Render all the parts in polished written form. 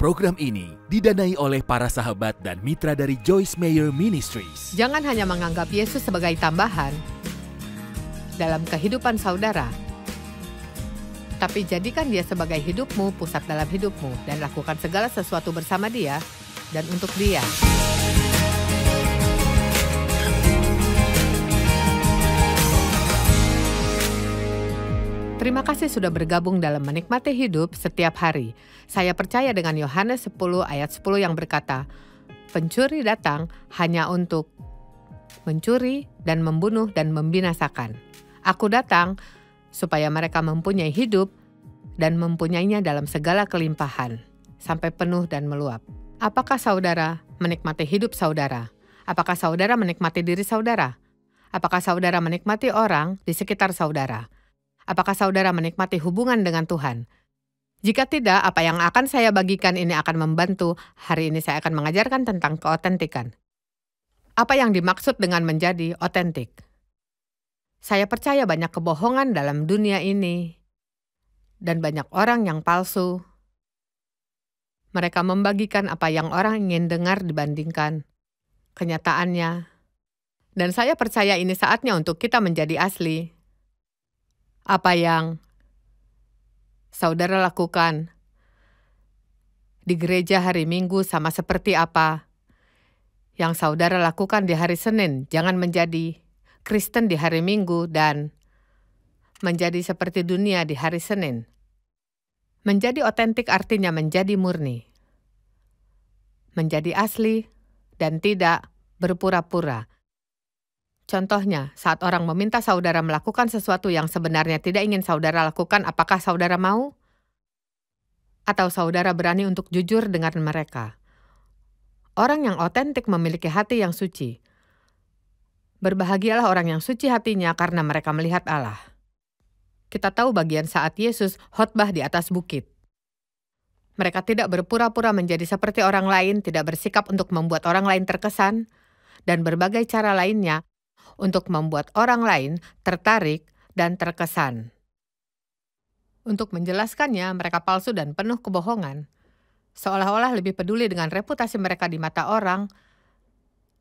Program ini didanai oleh para sahabat dan mitra dari Joyce Meyer Ministries. Jangan hanya menganggap Yesus sebagai tambahan dalam kehidupan saudara, tapi jadikan dia sebagai hidupmu, pusat dalam hidupmu, dan lakukan segala sesuatu bersama dia dan untuk dia. Terima kasih sudah bergabung dalam Menikmati Hidup setiap hari. Saya percaya dengan Yohanes 10 ayat 10 yang berkata, "Pencuri datang hanya untuk mencuri dan membunuh dan membinasakan. Aku datang supaya mereka mempunyai hidup dan mempunyainya dalam segala kelimpahan, sampai penuh dan meluap." Apakah saudara menikmati hidup saudara? Apakah saudara menikmati diri saudara? Apakah saudara menikmati orang di sekitar saudara? Apakah saudara menikmati hubungan dengan Tuhan? Jika tidak, apa yang akan saya bagikan ini akan membantu. Hari ini saya akan mengajarkan tentang keotentikan. Apa yang dimaksud dengan menjadi otentik? Saya percaya banyak kebohongan dalam dunia ini dan banyak orang yang palsu. Mereka membagikan apa yang orang ingin dengar dibandingkan kenyataannya. Dan saya percaya ini saatnya untuk kita menjadi asli. Apa yang saudara lakukan di gereja hari Minggu sama seperti apa yang saudara lakukan di hari Senin. Jangan menjadi Kristen di hari Minggu dan menjadi seperti dunia di hari Senin. Menjadi otentik artinya menjadi murni, menjadi asli dan tidak berpura-pura. Contohnya, saat orang meminta saudara melakukan sesuatu yang sebenarnya tidak ingin saudara lakukan, apakah saudara mau? Atau saudara berani untuk jujur dengan mereka? Orang yang otentik memiliki hati yang suci. Berbahagialah orang yang suci hatinya karena mereka melihat Allah. Kita tahu bagian saat Yesus khotbah di atas bukit. Mereka tidak berpura-pura menjadi seperti orang lain, tidak bersikap untuk membuat orang lain terkesan, dan berbagai cara lainnya untuk membuat orang lain tertarik dan terkesan. Untuk menjelaskannya, mereka palsu dan penuh kebohongan, seolah-olah lebih peduli dengan reputasi mereka di mata orang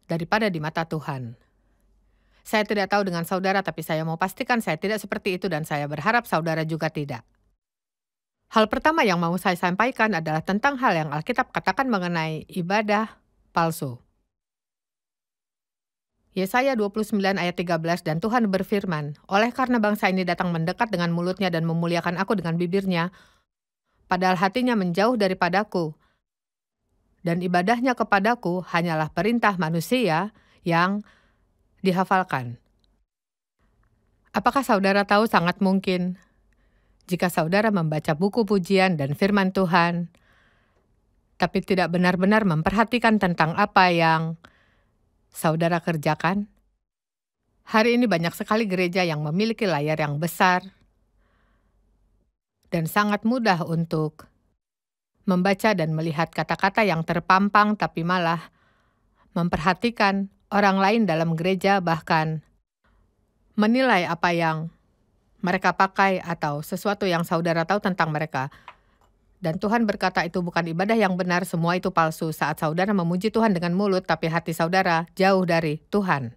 daripada di mata Tuhan. Saya tidak tahu dengan saudara, tapi saya mau pastikan saya tidak seperti itu dan saya berharap saudara juga tidak. Hal pertama yang mau saya sampaikan adalah tentang hal yang Alkitab katakan mengenai ibadah palsu. Yesaya 29 ayat 13, dan Tuhan berfirman, "Oleh karena bangsa ini datang mendekat dengan mulutnya dan memuliakan aku dengan bibirnya, padahal hatinya menjauh daripadaku, dan ibadahnya kepadaku hanyalah perintah manusia yang dihafalkan." Apakah saudara tahu sangat mungkin jika saudara membaca buku pujian dan firman Tuhan, tapi tidak benar-benar memperhatikan tentang apa yang saudara kerjakan? Hari ini banyak sekali gereja yang memiliki layar yang besar dan sangat mudah untuk membaca dan melihat kata-kata yang terpampang, tapi malah memperhatikan orang lain dalam gereja, bahkan menilai apa yang mereka pakai atau sesuatu yang saudara tahu tentang mereka. Dan Tuhan berkata itu bukan ibadah yang benar, semua itu palsu. Saat saudara memuji Tuhan dengan mulut, tapi hati saudara jauh dari Tuhan.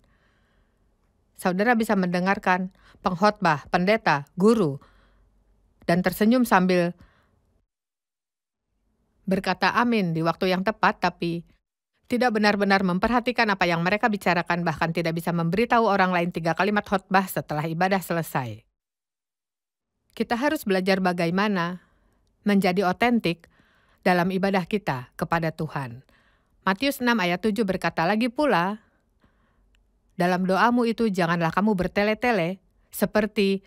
Saudara bisa mendengarkan pengkhotbah, pendeta, guru, dan tersenyum sambil berkata amin di waktu yang tepat, tapi tidak benar-benar memperhatikan apa yang mereka bicarakan, bahkan tidak bisa memberitahu orang lain 3 kalimat khotbah setelah ibadah selesai. Kita harus belajar bagaimana menjadi otentik dalam ibadah kita kepada Tuhan. Matius 6 ayat 7 berkata lagi pula, "Dalam doamu itu janganlah kamu bertele-tele seperti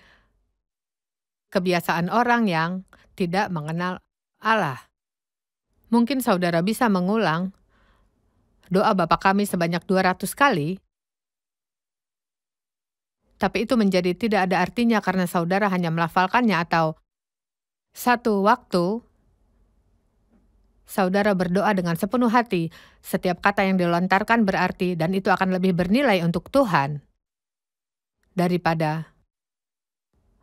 kebiasaan orang yang tidak mengenal Allah." Mungkin saudara bisa mengulang doa Bapa kami sebanyak 200 kali, tapi itu menjadi tidak ada artinya karena saudara hanya melafalkannya, atau satu waktu saudara berdoa dengan sepenuh hati, setiap kata yang dilontarkan berarti dan itu akan lebih bernilai untuk Tuhan daripada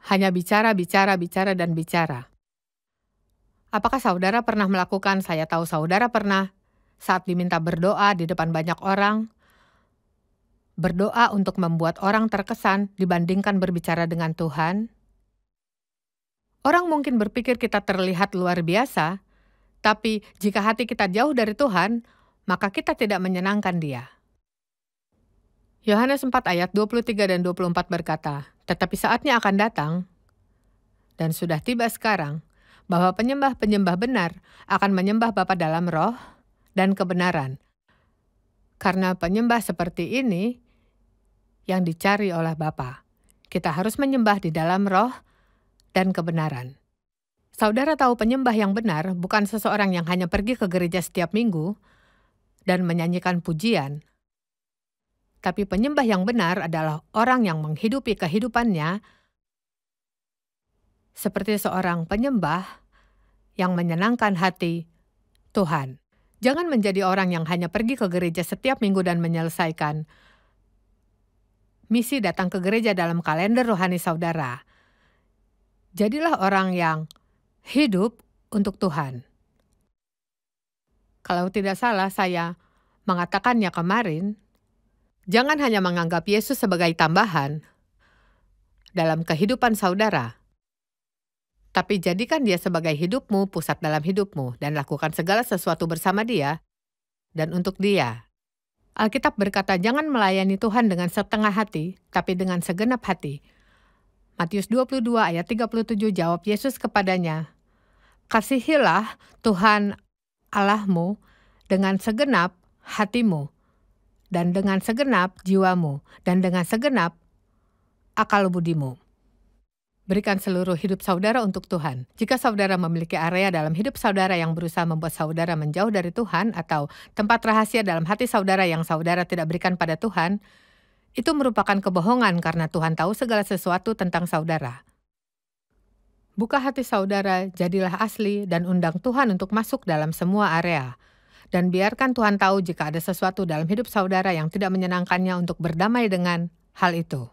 hanya bicara, bicara, bicara, dan bicara. Apakah saudara pernah melakukan, saya tahu saudara pernah, saat diminta berdoa di depan banyak orang, berdoa untuk membuat orang terkesan dibandingkan berbicara dengan Tuhan? Orang mungkin berpikir kita terlihat luar biasa, tapi jika hati kita jauh dari Tuhan, maka kita tidak menyenangkan Dia. Yohanes 4 ayat 23 dan 24 berkata, "Tetapi saatnya akan datang, dan sudah tiba sekarang, bahwa penyembah-penyembah benar akan menyembah Bapa dalam roh dan kebenaran. Karena penyembah seperti ini yang dicari oleh Bapa. Kita harus menyembah di dalam roh dan kebenaran." Saudara tahu penyembah yang benar bukan seseorang yang hanya pergi ke gereja setiap minggu dan menyanyikan pujian. Tapi penyembah yang benar adalah orang yang menghidupi kehidupannya seperti seorang penyembah yang menyenangkan hati Tuhan. Jangan menjadi orang yang hanya pergi ke gereja setiap minggu dan menyelesaikan misi datang ke gereja dalam kalender rohani saudara. Jadilah orang yang hidup untuk Tuhan. Kalau tidak salah, saya mengatakannya kemarin, jangan hanya menganggap Yesus sebagai tambahan dalam kehidupan saudara, tapi jadikan Dia sebagai hidupmu, pusat dalam hidupmu, dan lakukan segala sesuatu bersama Dia dan untuk Dia. Alkitab berkata, jangan melayani Tuhan dengan setengah hati, tapi dengan segenap hati. Matius 22 ayat 37 jawab Yesus kepadanya, "Kasihilah Tuhan Allahmu dengan segenap hatimu, dan dengan segenap jiwamu, dan dengan segenap akal budimu." Berikan seluruh hidup saudara untuk Tuhan. Jika saudara memiliki area dalam hidup saudara yang berusaha membuat saudara menjauh dari Tuhan, atau tempat rahasia dalam hati saudara yang saudara tidak berikan pada Tuhan, itu merupakan kebohongan karena Tuhan tahu segala sesuatu tentang saudara. Buka hati saudara, jadilah asli, dan undang Tuhan untuk masuk dalam semua area. Dan biarkan Tuhan tahu jika ada sesuatu dalam hidup saudara yang tidak menyenangkannya untuk berdamai dengan hal itu.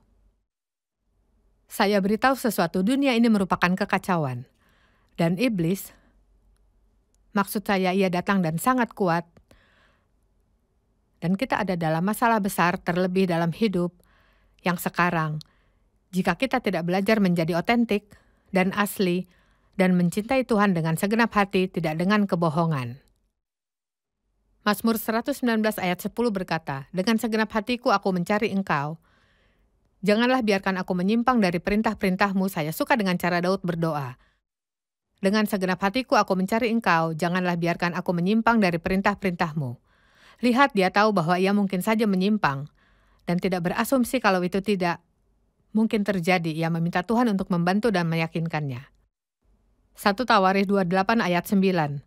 Saya beritahu sesuatu, dunia ini merupakan kekacauan. Dan iblis, maksud saya ia datang dan sangat kuat. Dan kita ada dalam masalah besar terlebih dalam hidup yang sekarang. Jika kita tidak belajar menjadi otentik dan asli dan mencintai Tuhan dengan segenap hati, tidak dengan kebohongan. Mazmur 119 ayat 10 berkata, "Dengan segenap hatiku aku mencari Engkau. Janganlah biarkan aku menyimpang dari perintah-perintahmu." Saya suka dengan cara Daud berdoa. "Dengan segenap hatiku aku mencari Engkau, janganlah biarkan aku menyimpang dari perintah-perintahmu." Lihat, dia tahu bahwa ia mungkin saja menyimpang, dan tidak berasumsi kalau itu tidak mungkin terjadi. Ia meminta Tuhan untuk membantu dan meyakinkannya. 1 Tawarikh 28 ayat 9.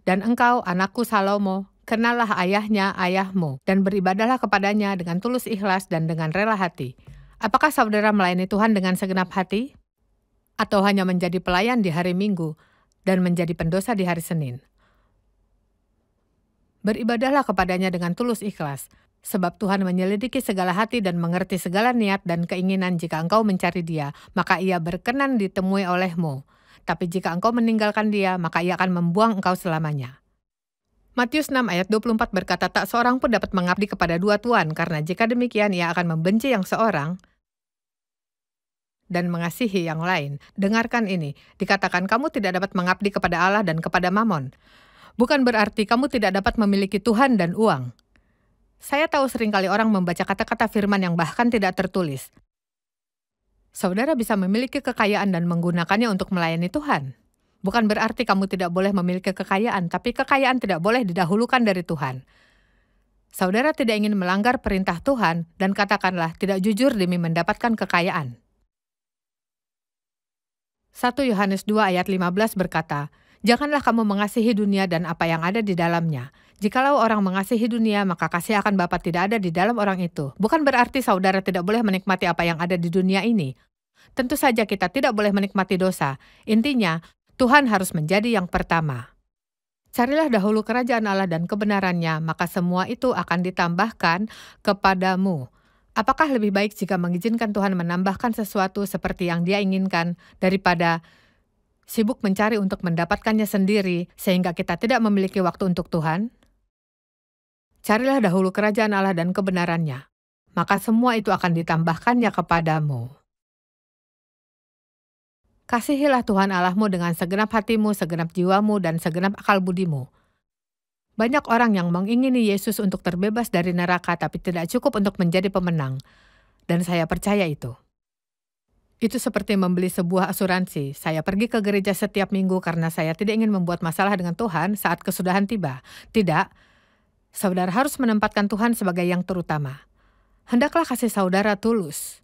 "Dan engkau, anakku Salomo, kenallah ayahnya ayahmu, dan beribadahlah kepadanya dengan tulus ikhlas dan dengan rela hati." Apakah saudara melayani Tuhan dengan segenap hati? Atau hanya menjadi pelayan di hari Minggu dan menjadi pendosa di hari Senin? Beribadahlah kepadanya dengan tulus ikhlas, sebab Tuhan menyelidiki segala hati dan mengerti segala niat dan keinginan. Jika engkau mencari Dia, maka Ia berkenan ditemui olehmu. Tapi jika engkau meninggalkan Dia, maka Ia akan membuang engkau selamanya. Matius 6 ayat 24 berkata, "Tak seorang pun dapat mengabdi kepada dua tuan, karena jika demikian ia akan membenci yang seorang dan mengasihi yang lain." Dengarkan ini, dikatakan kamu tidak dapat mengabdi kepada Allah dan kepada Mamon. Bukan berarti kamu tidak dapat memiliki Tuhan dan uang. Saya tahu seringkali orang membaca kata-kata firman yang bahkan tidak tertulis. Saudara bisa memiliki kekayaan dan menggunakannya untuk melayani Tuhan. Bukan berarti kamu tidak boleh memiliki kekayaan, tapi kekayaan tidak boleh didahulukan dari Tuhan. Saudara tidak ingin melanggar perintah Tuhan dan katakanlah tidak jujur demi mendapatkan kekayaan. 1 Yohanes 2 ayat 15 berkata, "Janganlah kamu mengasihi dunia dan apa yang ada di dalamnya. Jikalau orang mengasihi dunia, maka kasih akan Bapa tidak ada di dalam orang itu." Bukan berarti saudara tidak boleh menikmati apa yang ada di dunia ini. Tentu saja kita tidak boleh menikmati dosa. Intinya, Tuhan harus menjadi yang pertama. Carilah dahulu kerajaan Allah dan kebenarannya, maka semua itu akan ditambahkan kepadamu. Apakah lebih baik jika mengizinkan Tuhan menambahkan sesuatu seperti yang Dia inginkan daripada Sibuk mencari untuk mendapatkannya sendiri sehingga kita tidak memiliki waktu untuk Tuhan? Carilah dahulu kerajaan Allah dan kebenarannya, maka semua itu akan ditambahkannya kepadamu. Kasihilah Tuhan Allahmu dengan segenap hatimu, segenap jiwamu, dan segenap akal budimu. Banyak orang yang mengingini Yesus untuk terbebas dari neraka, tapi tidak cukup untuk menjadi pemenang. Dan saya percaya itu. Itu seperti membeli sebuah asuransi. Saya pergi ke gereja setiap minggu karena saya tidak ingin membuat masalah dengan Tuhan saat kesudahan tiba. Tidak, saudara harus menempatkan Tuhan sebagai yang terutama. Hendaklah kasih saudara tulus.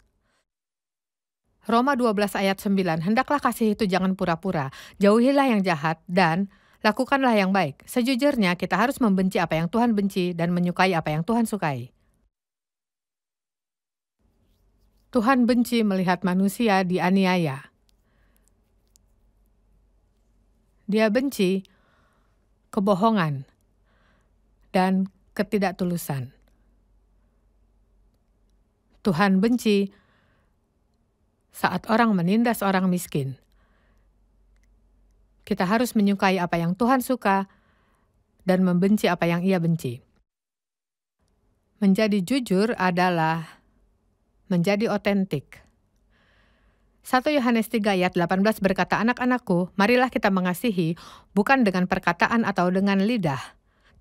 Roma 12 ayat 9, hendaklah kasih itu jangan pura-pura. Jauhilah yang jahat dan lakukanlah yang baik. Sejujurnya kita harus membenci apa yang Tuhan benci dan menyukai apa yang Tuhan sukai. Tuhan benci melihat manusia dianiaya. Dia benci kebohongan dan ketidaktulusan. Tuhan benci saat orang menindas orang miskin. Kita harus menyukai apa yang Tuhan suka dan membenci apa yang Ia benci. Menjadi jujur adalah menjadi otentik. 1 Yohanes 3 ayat 18 berkata, anak-anakku, marilah kita mengasihi bukan dengan perkataan atau dengan lidah,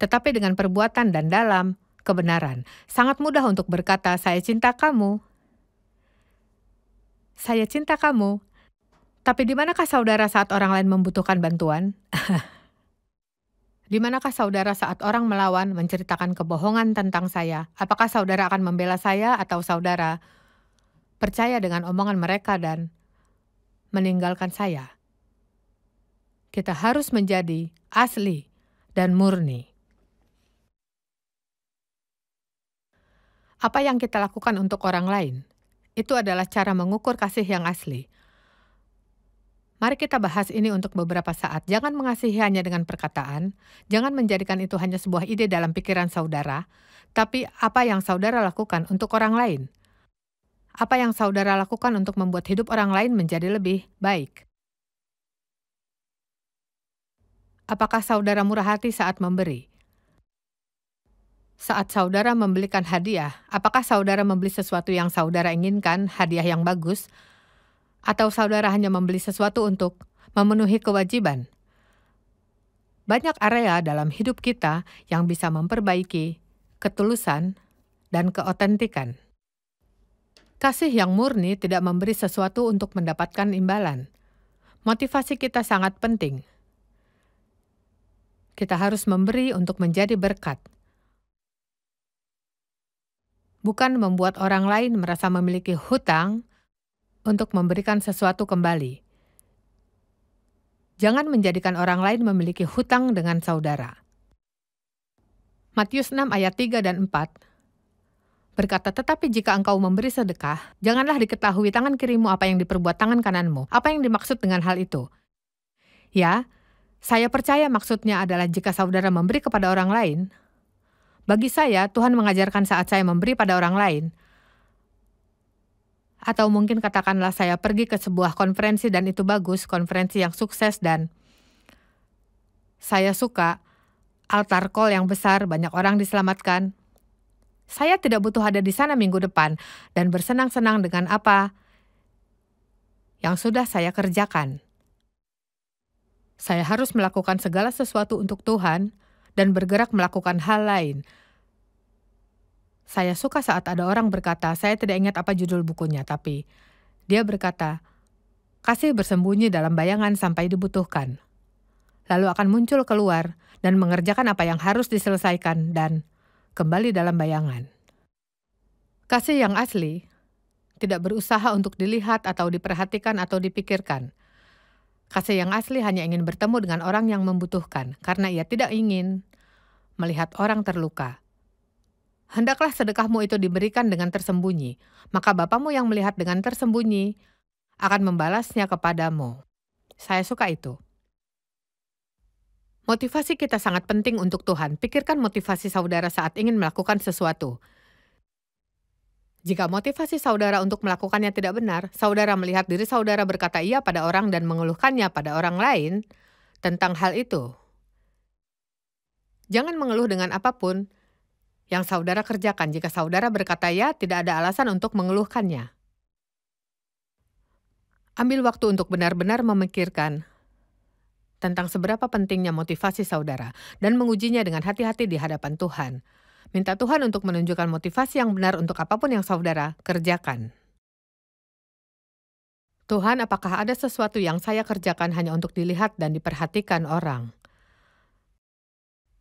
tetapi dengan perbuatan dan dalam kebenaran. Sangat mudah untuk berkata, saya cinta kamu. Saya cinta kamu. Tapi di manakah saudara saat orang lain membutuhkan bantuan? Di manakah saudara saat orang melawan, menceritakan kebohongan tentang saya? Apakah saudara akan membela saya atau saudara percaya dengan omongan mereka dan meninggalkan saya? Kita harus menjadi asli dan murni. Apa yang kita lakukan untuk orang lain? Itu adalah cara mengukur kasih yang asli. Mari kita bahas ini untuk beberapa saat. Jangan mengasihi hanya dengan perkataan. Jangan menjadikan itu hanya sebuah ide dalam pikiran saudara. Tapi apa yang saudara lakukan untuk orang lain? Apa yang saudara lakukan untuk membuat hidup orang lain menjadi lebih baik? Apakah saudara murah hati saat memberi? Saat saudara membelikan hadiah, apakah saudara membeli sesuatu yang saudara inginkan, hadiah yang bagus? Atau saudara hanya membeli sesuatu untuk memenuhi kewajiban? Banyak area dalam hidup kita yang bisa memperbaiki ketulusan dan keotentikan. Kasih yang murni tidak memberi sesuatu untuk mendapatkan imbalan. Motivasi kita sangat penting. Kita harus memberi untuk menjadi berkat. Bukan membuat orang lain merasa memiliki hutang untuk memberikan sesuatu kembali. Jangan menjadikan orang lain memiliki hutang dengan saudara. Matius 6 ayat 3 dan 4 berkata, tetapi jika engkau memberi sedekah, janganlah diketahui tangan kirimu apa yang diperbuat tangan kananmu. Apa yang dimaksud dengan hal itu? Ya, saya percaya maksudnya adalah jika saudara memberi kepada orang lain. Bagi saya, Tuhan mengajarkan saat saya memberi pada orang lain. Atau mungkin katakanlah saya pergi ke sebuah konferensi dan itu bagus, konferensi yang sukses dan saya suka altar call yang besar, banyak orang diselamatkan. Saya tidak butuh ada di sana minggu depan dan bersenang-senang dengan apa yang sudah saya kerjakan. Saya harus melakukan segala sesuatu untuk Tuhan dan bergerak melakukan hal lain. Saya suka saat ada orang berkata, saya tidak ingat apa judul bukunya, tapi dia berkata, kasih bersembunyi dalam bayangan sampai dibutuhkan. Lalu akan muncul keluar dan mengerjakan apa yang harus diselesaikan dan kembali dalam bayangan. Kasih yang asli tidak berusaha untuk dilihat atau diperhatikan atau dipikirkan. Kasih yang asli hanya ingin bertemu dengan orang yang membutuhkan karena ia tidak ingin melihat orang terluka. Hendaklah sedekahmu itu diberikan dengan tersembunyi, maka Bapamu yang melihat dengan tersembunyi akan membalasnya kepadamu. Saya suka itu. Motivasi kita sangat penting untuk Tuhan. Pikirkan motivasi saudara saat ingin melakukan sesuatu. Jika motivasi saudara untuk melakukannya tidak benar, saudara melihat diri saudara berkata iya pada orang dan mengeluhkannya pada orang lain tentang hal itu. Jangan mengeluh dengan apapun yang saudara kerjakan. Jika saudara berkata ya, tidak ada alasan untuk mengeluhkannya. Ambil waktu untuk benar-benar memikirkan tentang seberapa pentingnya motivasi saudara dan mengujinya dengan hati-hati di hadapan Tuhan. Minta Tuhan untuk menunjukkan motivasi yang benar untuk apapun yang saudara kerjakan. Tuhan, apakah ada sesuatu yang saya kerjakan hanya untuk dilihat dan diperhatikan orang?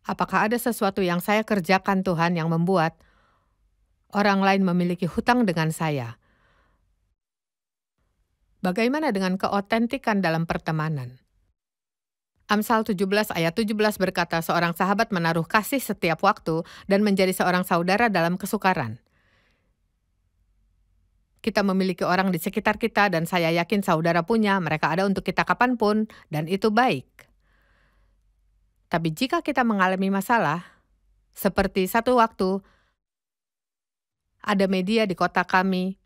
Apakah ada sesuatu yang saya kerjakan, Tuhan, yang membuat orang lain memiliki hutang dengan saya? Bagaimana dengan keotentikan dalam pertemanan? Amsal 17 ayat 17 berkata, seorang sahabat menaruh kasih setiap waktu dan menjadi seorang saudara dalam kesukaran. Kita memiliki orang di sekitar kita dan saya yakin saudara punya, mereka ada untuk kita kapanpun dan itu baik. Tapi jika kita mengalami masalah, seperti satu waktu, ada media di kota kami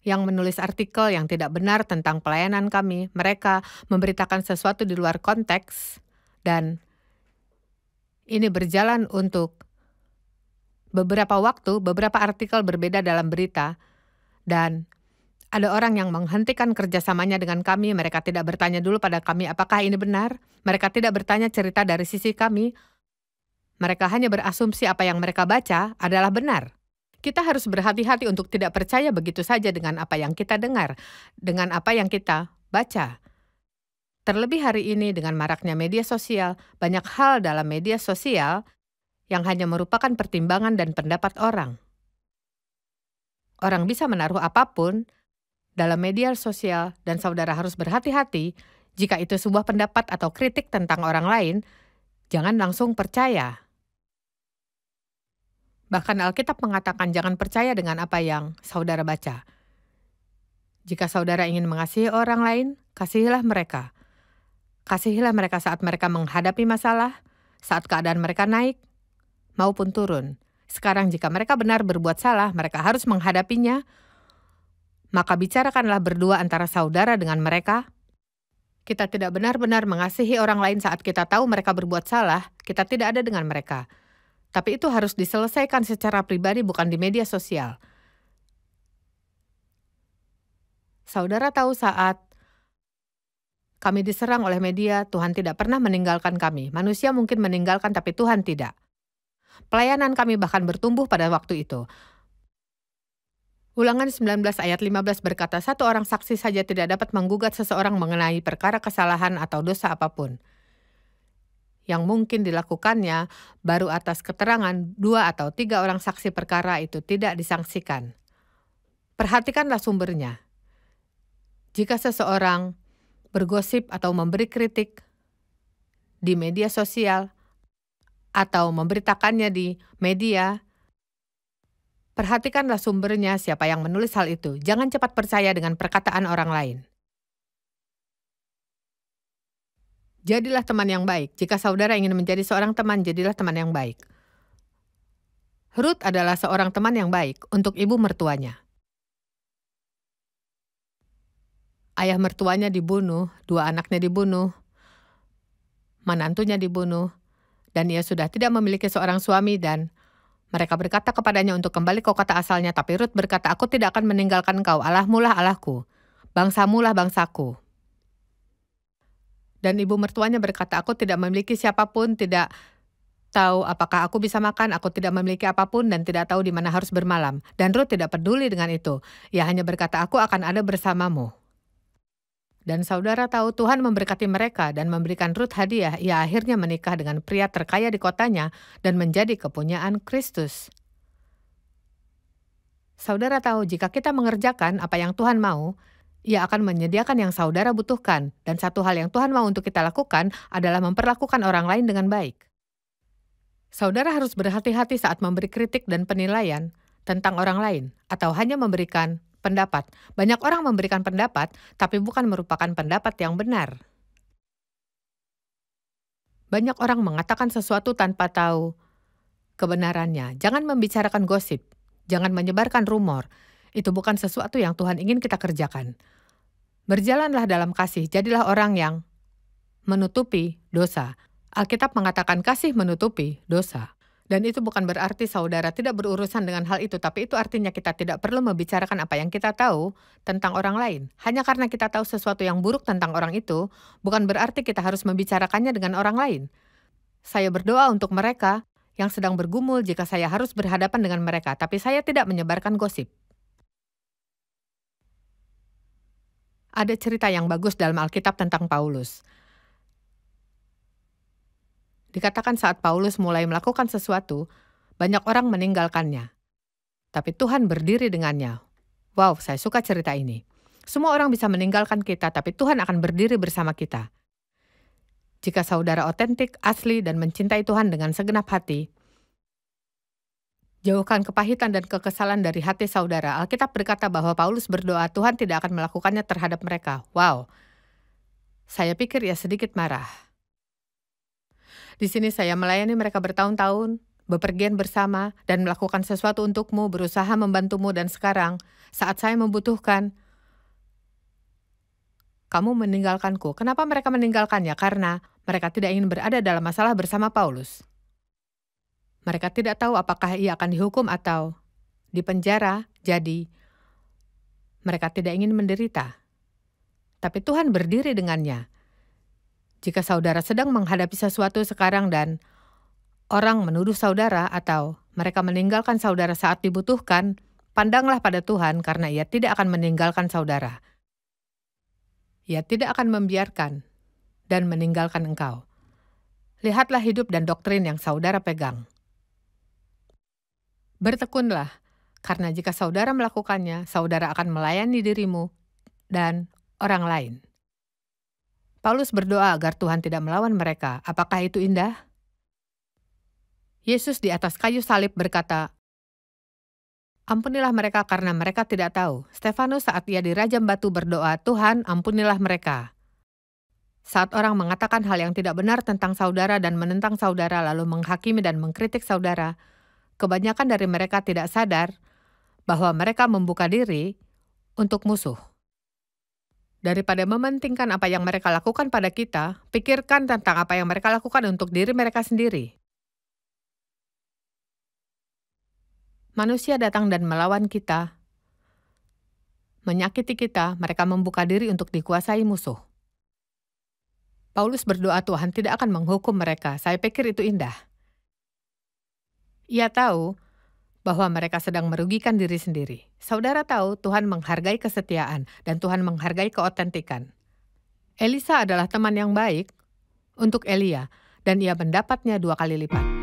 yang menulis artikel yang tidak benar tentang pelayanan kami. Mereka memberitakan sesuatu di luar konteks, dan ini berjalan untuk beberapa waktu, beberapa artikel berbeda dalam berita, dan ada orang yang menghentikan kerjasamanya dengan kami. Mereka tidak bertanya dulu pada kami apakah ini benar. Mereka tidak bertanya cerita dari sisi kami. Mereka hanya berasumsi apa yang mereka baca adalah benar. Kita harus berhati-hati untuk tidak percaya begitu saja dengan apa yang kita dengar, dengan apa yang kita baca. Terlebih hari ini dengan maraknya media sosial, banyak hal dalam media sosial yang hanya merupakan pertimbangan dan pendapat orang. Orang bisa menaruh apapun dalam media sosial dan saudara harus berhati-hati jika itu sebuah pendapat atau kritik tentang orang lain, jangan langsung percaya. Bahkan Alkitab mengatakan jangan percaya dengan apa yang saudara baca. Jika saudara ingin mengasihi orang lain, kasihilah mereka. Kasihilah mereka saat mereka menghadapi masalah, saat keadaan mereka naik maupun turun. Sekarang jika mereka benar berbuat salah, mereka harus menghadapinya, maka bicarakanlah berdua antara saudara dengan mereka. Kita tidak benar-benar mengasihi orang lain saat kita tahu mereka berbuat salah, kita tidak ada dengan mereka. Tapi itu harus diselesaikan secara pribadi, bukan di media sosial. Saudara tahu saat kami diserang oleh media, Tuhan tidak pernah meninggalkan kami. Manusia mungkin meninggalkan, tapi Tuhan tidak. Pelayanan kami bahkan bertumbuh pada waktu itu. Ulangan 19 ayat 15 berkata, satu orang saksi saja tidak dapat menggugat seseorang mengenai perkara kesalahan atau dosa apapun. Yang mungkin dilakukannya baru atas keterangan 2 atau 3 orang saksi perkara itu tidak disangsikan. Perhatikanlah sumbernya. Jika seseorang bergosip atau memberi kritik di media sosial atau memberitakannya di media, perhatikanlah sumbernya, siapa yang menulis hal itu. Jangan cepat percaya dengan perkataan orang lain. Jadilah teman yang baik. Jika saudara ingin menjadi seorang teman, jadilah teman yang baik. Ruth adalah seorang teman yang baik untuk ibu mertuanya. Ayah mertuanya dibunuh, 2 anaknya dibunuh, menantunya dibunuh, dan ia sudah tidak memiliki seorang suami, dan mereka berkata kepadanya untuk kembali ke kota asalnya, tapi Ruth berkata, aku tidak akan meninggalkan engkau, Allahmu lah Allahku, bangsamu lah bangsaku. Dan ibu mertuanya berkata, aku tidak memiliki siapapun, tidak tahu apakah aku bisa makan, aku tidak memiliki apapun, dan tidak tahu di mana harus bermalam. Dan Ruth tidak peduli dengan itu. Ia hanya berkata, aku akan ada bersamamu. Dan saudara tahu Tuhan memberkati mereka dan memberikan Ruth hadiah. Ia akhirnya menikah dengan pria terkaya di kotanya dan menjadi kepunyaan Kristus. Saudara tahu jika kita mengerjakan apa yang Tuhan mau, Ia akan menyediakan yang saudara butuhkan. Dan satu hal yang Tuhan mau untuk kita lakukan adalah memperlakukan orang lain dengan baik. Saudara harus berhati-hati saat memberi kritik dan penilaian tentang orang lain atau hanya memberikan pendapat. Banyak orang memberikan pendapat, tapi bukan merupakan pendapat yang benar. Banyak orang mengatakan sesuatu tanpa tahu kebenarannya. Jangan membicarakan gosip. Jangan menyebarkan rumor. Itu bukan sesuatu yang Tuhan ingin kita kerjakan. Berjalanlah dalam kasih, jadilah orang yang menutupi dosa. Alkitab mengatakan kasih menutupi dosa. Dan itu bukan berarti saudara tidak berurusan dengan hal itu, tapi itu artinya kita tidak perlu membicarakan apa yang kita tahu tentang orang lain. Hanya karena kita tahu sesuatu yang buruk tentang orang itu, bukan berarti kita harus membicarakannya dengan orang lain. Saya berdoa untuk mereka yang sedang bergumul jika saya harus berhadapan dengan mereka, tapi saya tidak menyebarkan gosip. Ada cerita yang bagus dalam Alkitab tentang Paulus. Dikatakan saat Paulus mulai melakukan sesuatu, banyak orang meninggalkannya. Tapi Tuhan berdiri dengannya. Wow, saya suka cerita ini. Semua orang bisa meninggalkan kita, tapi Tuhan akan berdiri bersama kita. Jika saudara otentik, asli, dan mencintai Tuhan dengan segenap hati, jauhkan kepahitan dan kekesalan dari hati saudara. Alkitab berkata bahwa Paulus berdoa Tuhan tidak akan melakukannya terhadap mereka. Wow, saya pikir ia sedikit marah. Di sini saya melayani mereka bertahun-tahun, bepergian bersama, dan melakukan sesuatu untukmu, berusaha membantumu, dan sekarang, saat saya membutuhkan, kamu meninggalkanku. Kenapa mereka meninggalkannya? Karena mereka tidak ingin berada dalam masalah bersama Paulus. Mereka tidak tahu apakah ia akan dihukum atau dipenjara, jadi mereka tidak ingin menderita. Tapi Tuhan berdiri dengannya. Jika saudara sedang menghadapi sesuatu sekarang dan orang menuduh saudara atau mereka meninggalkan saudara saat dibutuhkan, pandanglah pada Tuhan karena Ia tidak akan meninggalkan saudara. Ia tidak akan membiarkan dan meninggalkan engkau. Lihatlah hidup dan doktrin yang saudara pegang. Bertekunlah, karena jika saudara melakukannya, saudara akan melayani dirimu dan orang lain. Paulus berdoa agar Tuhan tidak melawan mereka. Apakah itu indah? Yesus di atas kayu salib berkata, "Ampunilah mereka karena mereka tidak tahu." Stefanus saat ia dirajam batu berdoa, "Tuhan, ampunilah mereka." Saat orang mengatakan hal yang tidak benar tentang saudara dan menentang saudara lalu menghakimi dan mengkritik saudara, kebanyakan dari mereka tidak sadar bahwa mereka membuka diri untuk musuh. Daripada mementingkan apa yang mereka lakukan pada kita, pikirkan tentang apa yang mereka lakukan untuk diri mereka sendiri. Manusia datang dan melawan kita, menyakiti kita, mereka membuka diri untuk dikuasai musuh. Paulus berdoa Tuhan tidak akan menghukum mereka. Saya pikir itu indah. Ia tahu bahwa mereka sedang merugikan diri sendiri. Saudara tahu Tuhan menghargai kesetiaan dan Tuhan menghargai keotentikan. Elisa adalah teman yang baik untuk Elia dan ia mendapatnya 2 kali lipat.